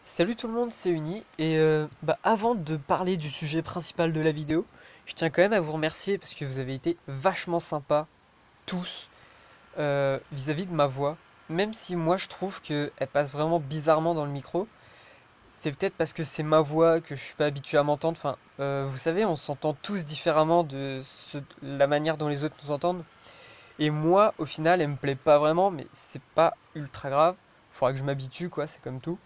Salut tout le monde, c'est Uni et avant de parler du sujet principal de la vidéo, je tiens quand même à vous remercier parce que vous avez été vachement sympas tous vis-à-vis de ma voix. Même si moi je trouve qu'elle passe vraiment bizarrement dans le micro, c'est peut-être parce que c'est ma voix que je suis pas habitué à m'entendre. Enfin, vous savez, on s'entend tous différemment de la manière dont les autres nous entendent. Et moi, au final, elle me plaît pas vraiment, mais c'est pas ultra grave. Faudra que je m'habitue, quoi, c'est comme tout.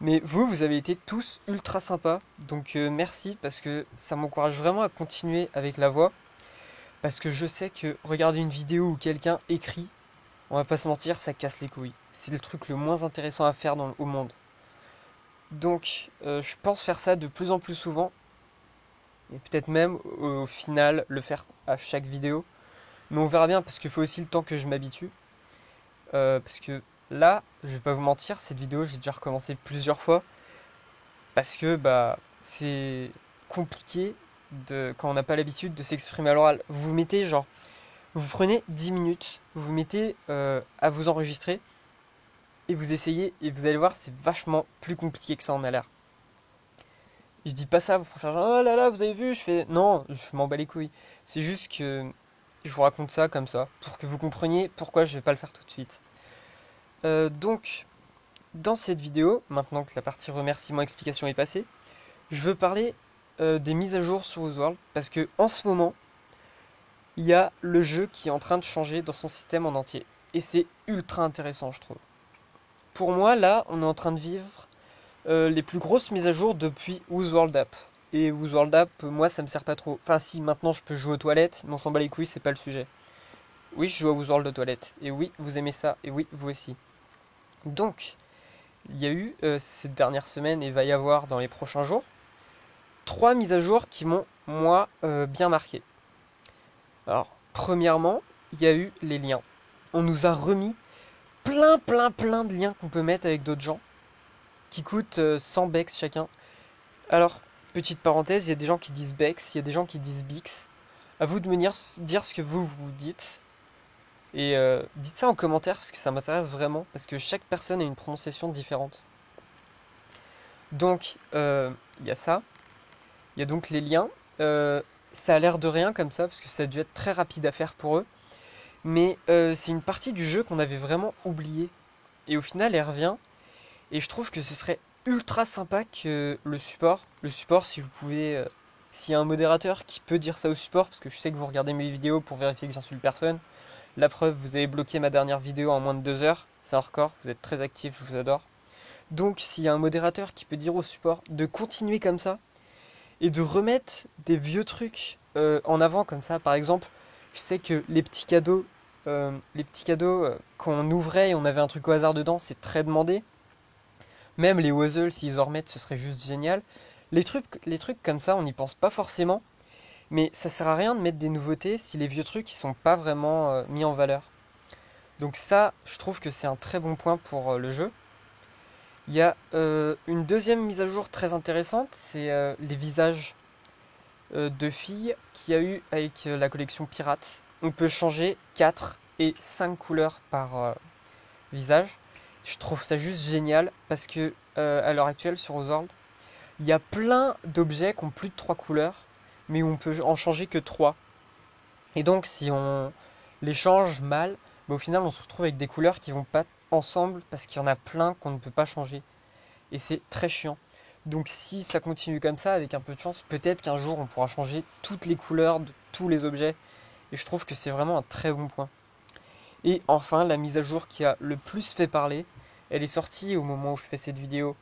Mais vous avez été tous ultra sympas, donc merci parce que ça m'encourage vraiment à continuer avec la voix. Parce que je sais que regarder une vidéo où quelqu'un écrit, on va pas se mentir, ça casse les couilles. C'est le truc le moins intéressant à faire au monde. Donc je pense faire ça de plus en plus souvent, et peut-être même au final le faire à chaque vidéo. Mais on verra bien parce qu'il faut aussi le temps que je m'habitue. Parce que là, je vais pas vous mentir, cette vidéo j'ai déjà recommencé plusieurs fois. Parce que c'est compliqué quand on n'a pas l'habitude de s'exprimer à l'oral. Vous mettez genre, vous prenez 10 minutes, vous vous mettez à vous enregistrer et vous essayez et vous allez voir c'est vachement plus compliqué que ça en a l'air. Je dis pas ça pour faire genre oh là là vous avez vu, je fais non, je m'en bats les couilles. C'est juste que je vous raconte ça comme ça pour que vous compreniez pourquoi je vais pas le faire tout de suite. Donc dans cette vidéo, maintenant que la partie remerciement explication est passée, je veux parler des mises à jour sur Ozzworld parce que en ce moment, il y a le jeu qui est en train de changer dans son système en entier. Et c'est ultra intéressant, je trouve. Pour moi, là, on est en train de vivre les plus grosses mises à jour depuis Ozzworld App. Et Ozzworld App, moi, ça me sert pas trop. Enfin, si, maintenant, je peux jouer aux toilettes, mais on s'en bat les couilles, c'est pas le sujet. Oui, je joue à Ozzworld aux toilettes. Et oui, vous aimez ça. Et oui, vous aussi. Donc, il y a eu ces dernières semaines et va y avoir dans les prochains jours trois mises à jour qui m'ont, moi, bien marqué. Alors, premièrement, il y a eu les liens. On nous a remis plein de liens qu'on peut mettre avec d'autres gens, qui coûtent 100 bex chacun. Alors, petite parenthèse, il y a des gens qui disent bex, il y a des gens qui disent bix. À vous de me dire ce que vous dites. Et dites ça en commentaire parce que ça m'intéresse vraiment, parce que chaque personne a une prononciation différente. Donc, il y a ça. Il y a donc les liens. Ça a l'air de rien comme ça, parce que ça a dû être très rapide à faire pour eux. Mais c'est une partie du jeu qu'on avait vraiment oubliée. Et au final, elle revient. Et je trouve que ce serait ultra sympa que le support si vous pouvez, s'il y a un modérateur qui peut dire ça au support, parce que je sais que vous regardez mes vidéos pour vérifier que j'insulte personne. La preuve, vous avez bloqué ma dernière vidéo en moins de 2 heures. C'est un record, vous êtes très actifs, je vous adore. Donc s'il y a un modérateur qui peut dire au support de continuer comme ça, et de remettre des vieux trucs en avant comme ça. Par exemple, je sais que les petits cadeaux qu'on ouvrait et on avait un truc au hasard dedans, c'est très demandé. Même les Wuzzle, s'ils en remettent, ce serait juste génial. Les trucs comme ça, on n'y pense pas forcément, mais ça sert à rien de mettre des nouveautés si les vieux trucs ils sont pas vraiment mis en valeur. Donc ça, je trouve que c'est un très bon point pour le jeu. Il y a une deuxième mise à jour très intéressante, c'est les visages de filles qu'il y a eu avec la collection Pirates. On peut changer 4 et 5 couleurs par visage. Je trouve ça juste génial parce que à l'heure actuelle sur Ozzworld, il y a plein d'objets qui ont plus de 3 couleurs, mais où on peut en changer que 3. Et donc si on les change mal, au final on se retrouve avec des couleurs qui vont pas ensemble parce qu'il y en a plein qu'on ne peut pas changer. Et c'est très chiant. Donc si ça continue comme ça, avec un peu de chance, peut-être qu'un jour on pourra changer toutes les couleurs de tous les objets. Et je trouve que c'est vraiment un très bon point. Et enfin, la mise à jour qui a le plus fait parler, elle est sortie au moment où je fais cette vidéo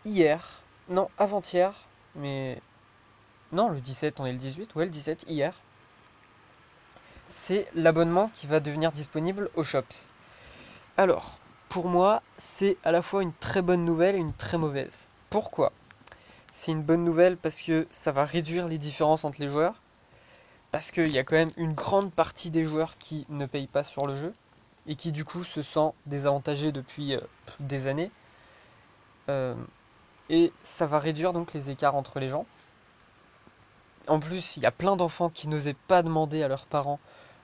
hier. Non, avant-hier. Mais non, le 17, on est le 18. Ouais, le 17, hier. C'est l'abonnement qui va devenir disponible aux shops. Alors, pour moi, c'est à la fois une très bonne nouvelle et une très mauvaise. Pourquoi? C'est une bonne nouvelle parce que ça va réduire les différences entre les joueurs. Parce qu'il y a quand même une grande partie des joueurs qui ne payent pas sur le jeu. Et qui du coup se sent désavantagés depuis des années. Euh, et ça va réduire donc les écarts entre les gens. En plus, il y a plein d'enfants qui n'osaient pas demander à leurs parents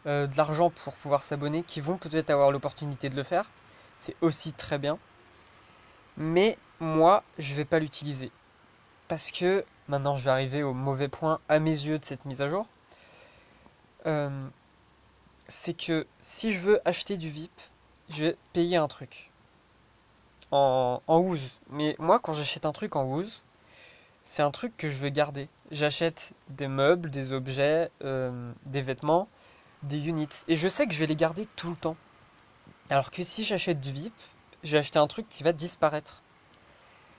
de l'argent pour pouvoir s'abonner, qui vont peut-être avoir l'opportunité de le faire. C'est aussi très bien. Mais moi, je vais pas l'utiliser. Parce que, maintenant je vais arriver au mauvais point à mes yeux de cette mise à jour, euh, c'est que si je veux acheter du VIP, je vais payer un truc en Wooz. Mais moi, quand j'achète un truc en Wooz, c'est un truc que je veux garder. J'achète des meubles, des objets, des vêtements, des units. Et je sais que je vais les garder tout le temps. Alors que si j'achète du VIP, je vais acheter un truc qui va disparaître.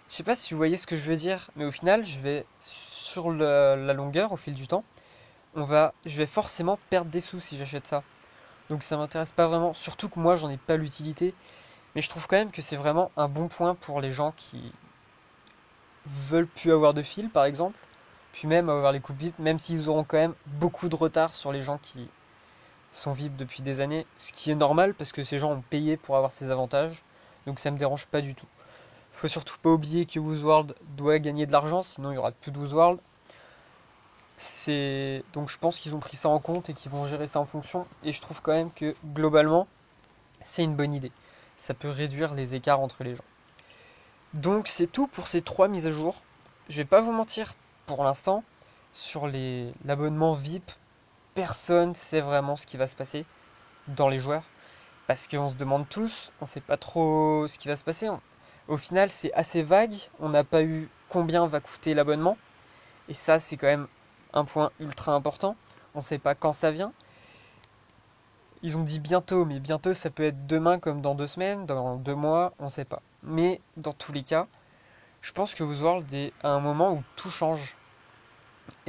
Je sais pas si vous voyez ce que je veux dire, mais au final, je vais, sur la longueur, au fil du temps, je vais forcément perdre des sous si j'achète ça. Donc ça m'intéresse pas vraiment, surtout que moi j'en ai pas l'utilité. Mais je trouve quand même que c'est vraiment un bon point pour les gens qui veulent plus avoir de fil, par exemple. Puis même avoir les coupes VIP, même s'ils auront quand même beaucoup de retard sur les gens qui sont VIP depuis des années. Ce qui est normal parce que ces gens ont payé pour avoir ces avantages. Donc ça me dérange pas du tout. Faut surtout pas oublier que Woozworld doit gagner de l'argent, sinon il y aura plus de Woozworld. Donc je pense qu'ils ont pris ça en compte et qu'ils vont gérer ça en fonction. Et je trouve quand même que globalement, c'est une bonne idée. Ça peut réduire les écarts entre les gens. Donc c'est tout pour ces trois mises à jour. Je vais pas vous mentir, pour l'instant, sur l'abonnement VIP, personne sait vraiment ce qui va se passer dans les joueurs. Parce qu'on se demande tous, on sait pas trop ce qui va se passer. Au final, c'est assez vague. On n'a pas eu combien va coûter l'abonnement. Et ça, c'est quand même un point ultra important. On sait pas quand ça vient. Ils ont dit bientôt, mais bientôt ça peut être demain comme dans 2 semaines, dans 2 mois, on sait pas. Mais dans tous les cas, je pense que Woozworld est à un moment où tout change.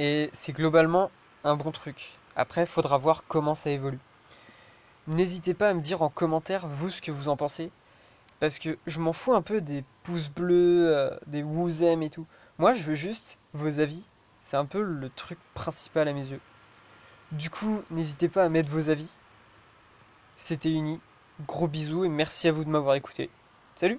Et c'est globalement un bon truc. Après, il faudra voir comment ça évolue. N'hésitez pas à me dire en commentaire, vous, ce que vous en pensez. Parce que je m'en fous un peu des pouces bleus, des wouzem et tout. Moi, je veux juste vos avis. C'est un peu le truc principal à mes yeux. Du coup, n'hésitez pas à mettre vos avis. C'était Uni. Gros bisous et merci à vous de m'avoir écouté. Salut!